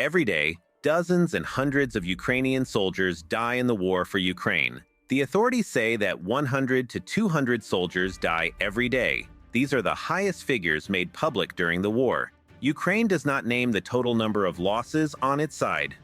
Every day, dozens and hundreds of Ukrainian soldiers die in the war for Ukraine. The authorities say that 100 to 200 soldiers die every day. These are the highest figures made public during the war. Ukraine does not name the total number of losses on its side.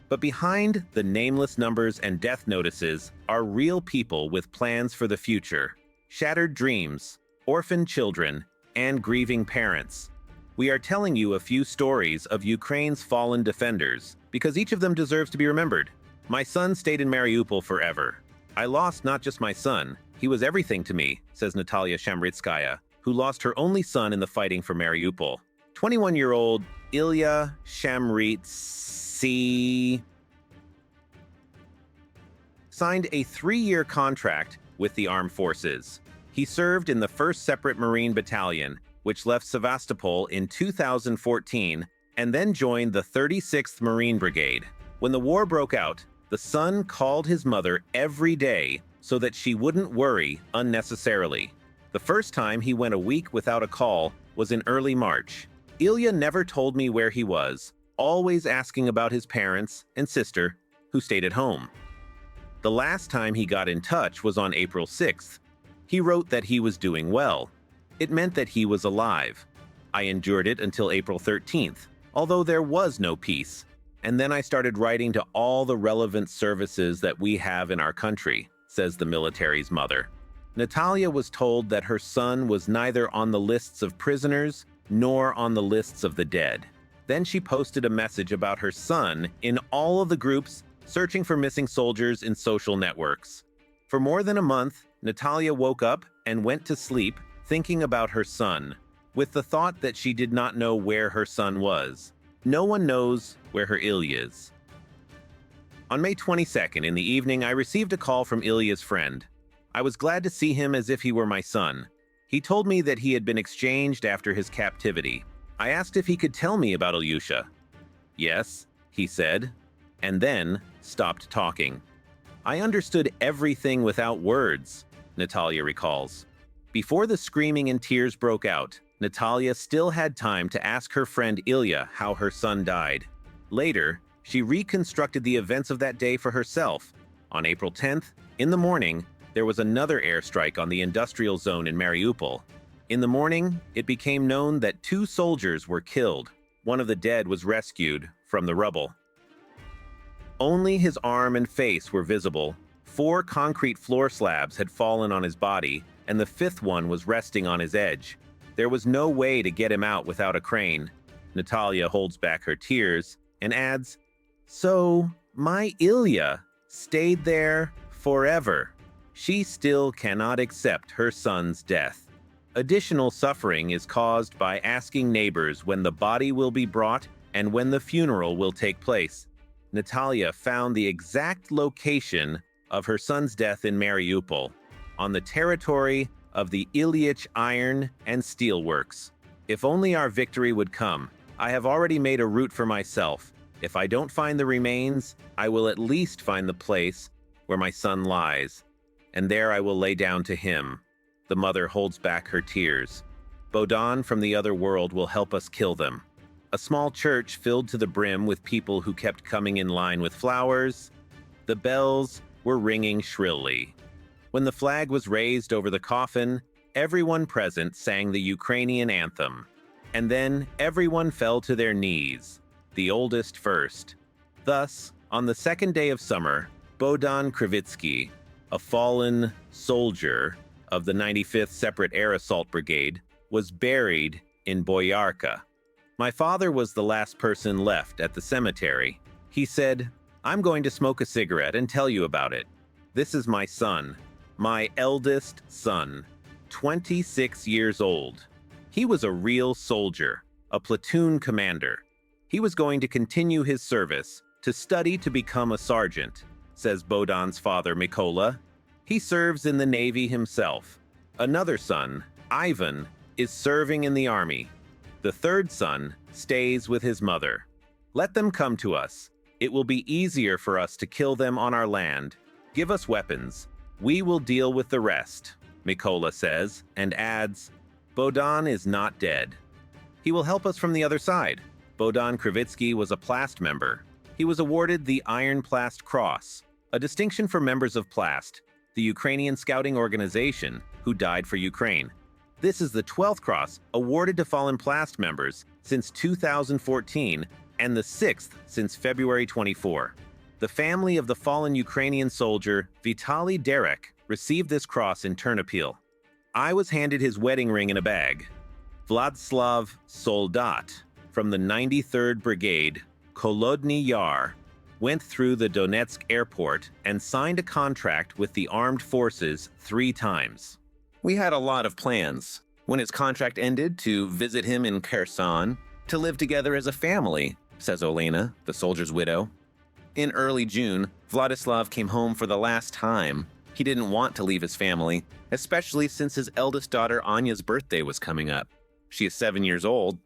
But behind the nameless numbers and death notices are real people with plans for the future, shattered dreams, orphaned children, and grieving parents. We are telling you a few stories of Ukraine's fallen defenders, because each of them deserves to be remembered. My son stayed in Mariupol forever. I lost not just my son, he was everything to me, says Natalia Shamritskaya, who lost her only son in the fighting for Mariupol. 21-year-old Ilya Shamritsky signed a 3-year contract with the armed forces. He served in the 1st Separate Marine Battalion, which left Sevastopol in 2014, and then joined the 36th Marine Brigade. When the war broke out, the son called his mother every day so that she wouldn't worry unnecessarily. The first time he went a week without a call was in early March. Ilya never told me where he was, always asking about his parents and sister, who stayed at home. The last time he got in touch was on April 6th. He wrote that he was doing well. It meant that he was alive. I endured it until April 13th, although there was no peace. And then I started writing to all the relevant services that we have in our country, says the military's mother. Natalia was told that her son was neither on the lists of prisoners nor on the lists of the dead. Then she posted a message about her son in all of the groups searching for missing soldiers in social networks. For more than a month, Natalia woke up and went to sleep thinking about her son, with the thought that she did not know where her son was. No one knows where her Ilya is. On May 22nd in the evening, I received a call from Ilya's friend. I was glad to see him as if he were my son. He told me that he had been exchanged after his captivity. I asked if he could tell me about Ilyusha. Yes, he said, and then stopped talking. I understood everything without words, Natalia recalls. Before the screaming and tears broke out, Natalia still had time to ask her friend Ilya how her son died. Later, she reconstructed the events of that day for herself. On April 10th, in the morning, there was another airstrike on the industrial zone in Mariupol. In the morning, it became known that 2 soldiers were killed. One of the dead was rescued from the rubble. Only his arm and face were visible. 4 concrete floor slabs had fallen on his body, and the 5th one was resting on his edge. There was no way to get him out without a crane. Natalia holds back her tears and adds, "So, my Ilya stayed there forever." She still cannot accept her son's death. Additional suffering is caused by asking neighbors when the body will be brought and when the funeral will take place. Natalia found the exact location of her son's death in Mariupol, on the territory of the Ilyich Iron and Steel Works. If only our victory would come. I have already made a route for myself. If I don't find the remains, I will at least find the place where my son lies, and there I will lay down to him. The mother holds back her tears. Bodan from the other world will help us kill them. A small church filled to the brim with people who kept coming in line with flowers. The bells were ringing shrilly. When the flag was raised over the coffin, everyone present sang the Ukrainian anthem. And then everyone fell to their knees, the oldest first. Thus, on the 2nd day of summer, Bodan Krivitsky, a fallen soldier of the 95th Separate Air Assault Brigade, was buried in Boyarka. My father was the last person left at the cemetery. He said, "I'm going to smoke a cigarette and tell you about it. This is my son, my eldest son, 26 years old. He was a real soldier, a platoon commander. He was going to continue his service, to study to become a sergeant," says Bodan's father, Mykola. He serves in the Navy himself. Another son, Ivan, is serving in the army. The 3rd son stays with his mother. "Let them come to us. It will be easier for us to kill them on our land. Give us weapons. We will deal with the rest," Mykola says, and adds, "Bodan is not dead. He will help us from the other side. Bohdan Krivitsky was a Plast member. He was awarded the Iron Plast Cross, a distinction for members of Plast, the Ukrainian scouting organization who died for Ukraine. This is the 12th cross awarded to fallen Plast members since 2014 and the 6th since February 24. The family of the fallen Ukrainian soldier Vitaly Derek received this cross in Ternopil. I was handed his wedding ring in a bag. Vladislav Soldat from the 93rd Brigade, Kolodny Yar, went through the Donetsk airport and signed a contract with the armed forces 3 times. We had a lot of plans. When his contract ended, to visit him in Kherson, to live together as a family, says Olena, the soldier's widow. In early June, Vladislav came home for the last time. He didn't want to leave his family, especially since his eldest daughter Anya's birthday was coming up. She is 7 years old.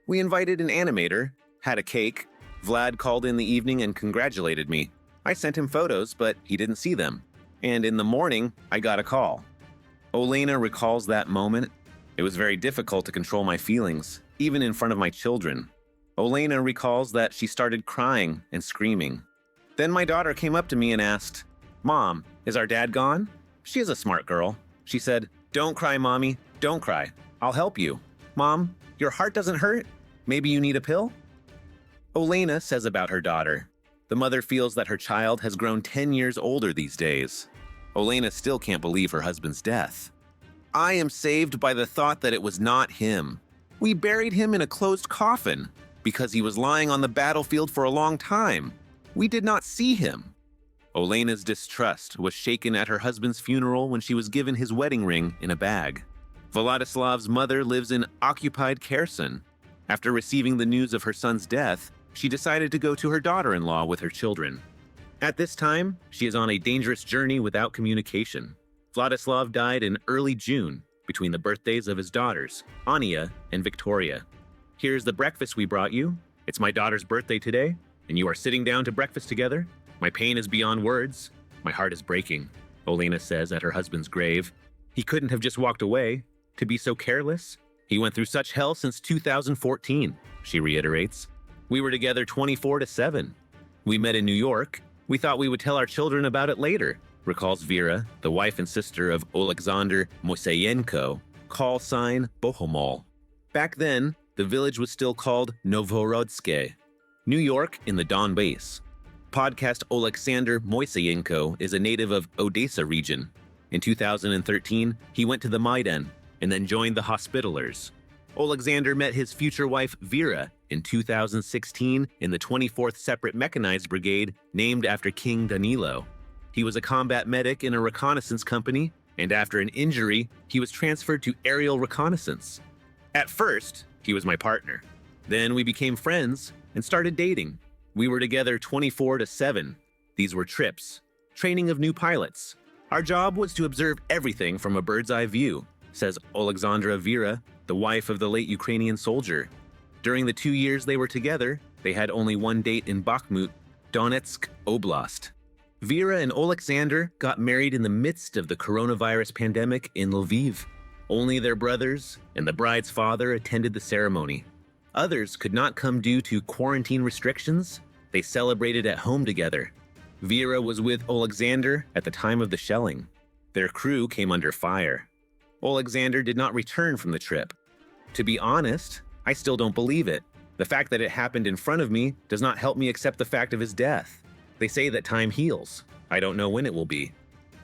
We invited an animator, had a cake. Vlad called in the evening and congratulated me. I sent him photos, but he didn't see them. And in the morning, I got a call. Olena recalls that moment. It was very difficult to control my feelings, even in front of my children. Olena recalls that she started crying and screaming. Then my daughter came up to me and asked, "Mom, is our dad gone?" She is a smart girl. She said, "Don't cry, Mommy, don't cry. I'll help you. Mom, your heart doesn't hurt? Maybe you need a pill?" Olena says about her daughter, the mother feels that her child has grown 10 years older these days. Olena still can't believe her husband's death. "I am saved by the thought that it was not him. We buried him in a closed coffin because he was lying on the battlefield for a long time. We did not see him." Olena's distrust was shaken at her husband's funeral when she was given his wedding ring in a bag. Vladislav's mother lives in occupied Kherson. After receiving the news of her son's death, she decided to go to her daughter-in-law with her children. At this time, she is on a dangerous journey without communication. Vladislav died in early June, between the birthdays of his daughters, Anya and Victoria. "Here's the breakfast we brought you. It's my daughter's birthday today, and you are sitting down to breakfast together. My pain is beyond words. My heart is breaking," Olena says at her husband's grave. "He couldn't have just walked away. To be so careless. He went through such hell since 2014, she reiterates. "We were together 24/7. We met in New York. We thought we would tell our children about it later," recalls Vera, the wife and sister of Alexander Moiseyenko, call sign Bohomol. Back then, the village was still called Novorodske, New York in the Donbass. Podcast Alexander Moiseyenko is a native of Odessa region. In 2013, he went to the Maidan and then joined the Hospitallers. Alexander met his future wife Vera in 2016 in the 24th Separate Mechanized Brigade named after King Danilo. He was a combat medic in a reconnaissance company, and after an injury, he was transferred to aerial reconnaissance. At first, he was my partner. Then we became friends and started dating. We were together 24/7. These were trips, training of new pilots. Our job was to observe everything from a bird's eye view, says Alexandra Vera, the wife of the late Ukrainian soldier. During the 2 years they were together, they had only one date in Bakhmut, Donetsk Oblast. Vera and Alexander got married in the midst of the coronavirus pandemic in Lviv. Only their brothers and the bride's father attended the ceremony. Others could not come due to quarantine restrictions. They celebrated at home together. Vera was with Alexander at the time of the shelling. Their crew came under fire. Alexander did not return from the trip. To be honest, I still don't believe it. The fact that it happened in front of me does not help me accept the fact of his death. They say that time heals. I don't know when it will be.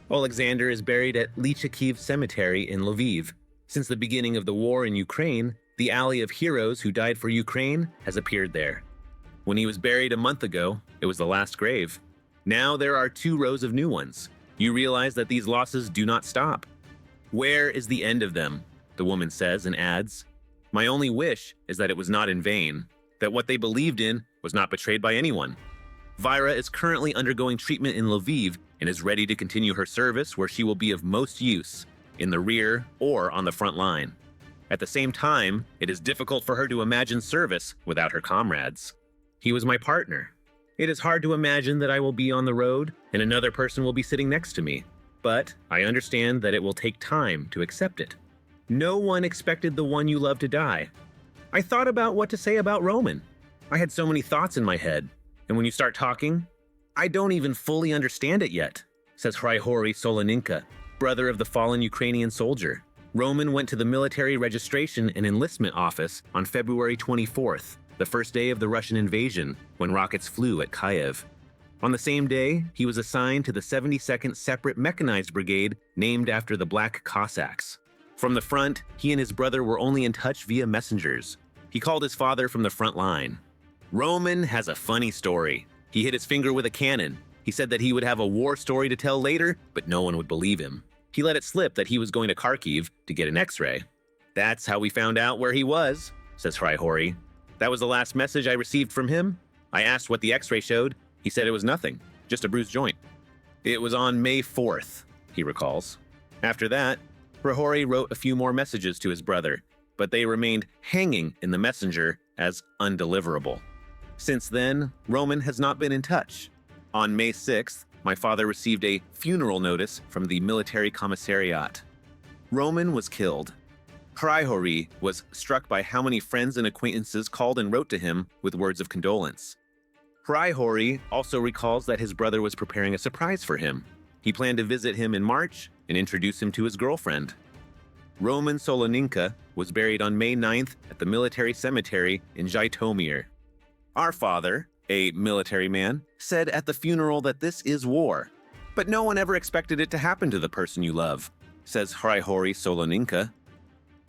Alexander is buried at Lychakiv Cemetery in Lviv. Since the beginning of the war in Ukraine, the Alley of Heroes Who Died for Ukraine has appeared there. When he was buried a month ago, it was the last grave. Now there are 2 rows of new ones. You realize that these losses do not stop. "Where is the end of them?" the woman says and adds, "My only wish is that it was not in vain, that what they believed in was not betrayed by anyone." Vyra is currently undergoing treatment in Lviv and is ready to continue her service where she will be of most use, in the rear or on the front line. At the same time, it is difficult for her to imagine service without her comrades. "He was my partner. It is hard to imagine that I will be on the road and another person will be sitting next to me, but I understand that it will take time to accept it. No one expected the one you love to die. I thought about what to say about Roman. I had so many thoughts in my head, and when you start talking, I don't even fully understand it yet, says Hryhorij Soloninka, brother of the fallen Ukrainian soldier. Roman went to the military registration and enlistment office on February 24th, the first day of the Russian invasion, when rockets flew at Kyiv. On the same day, he was assigned to the 72nd Separate Mechanized Brigade, named after the Black Cossacks. From the front, he and his brother were only in touch via messengers. He called his father from the front line. Roman has a funny story. He hit his finger with a cannon. He said that he would have a war story to tell later, but no one would believe him. He let it slip that he was going to Kharkiv to get an x-ray. That's how we found out where he was, says Hryhorij. That was the last message I received from him. I asked what the x-ray showed. He said it was nothing, just a bruised joint. It was on May 4th, he recalls. After that, Hryhorij wrote a few more messages to his brother, but they remained hanging in the messenger as undeliverable. Since then, Roman has not been in touch. On May 6th, my father received a funeral notice from the military commissariat. Roman was killed. Hryhorij was struck by how many friends and acquaintances called and wrote to him with words of condolence. Hryhorij also recalls that his brother was preparing a surprise for him. He planned to visit him in March and introduce him to his girlfriend. Roman Soloninka was buried on May 9th at the military cemetery in Zhytomyr. Our father, a military man, said at the funeral that this is war, but no one ever expected it to happen to the person you love, says Hryhorij Soloninka.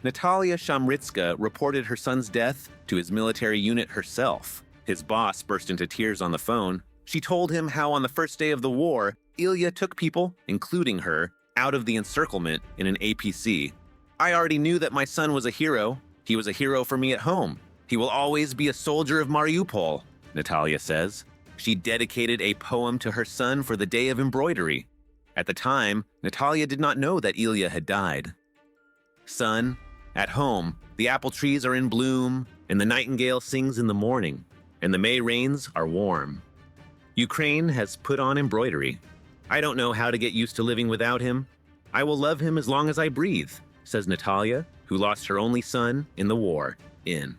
Natalia Shamritska reported her son's death to his military unit herself. His boss burst into tears on the phone. She told him how on the first day of the war, Ilya took people, including her, out of the encirclement in an APC. I already knew that my son was a hero. He was a hero for me at home. He will always be a soldier of Mariupol, Natalia says. She dedicated a poem to her son for the Day of Embroidery. At the time, Natalia did not know that Ilya had died. Son, at home, the apple trees are in bloom, and the nightingale sings in the morning, and the May rains are warm. Ukraine has put on embroidery. I don't know how to get used to living without him. I will love him as long as I breathe, says Natalia, who lost her only son in the war in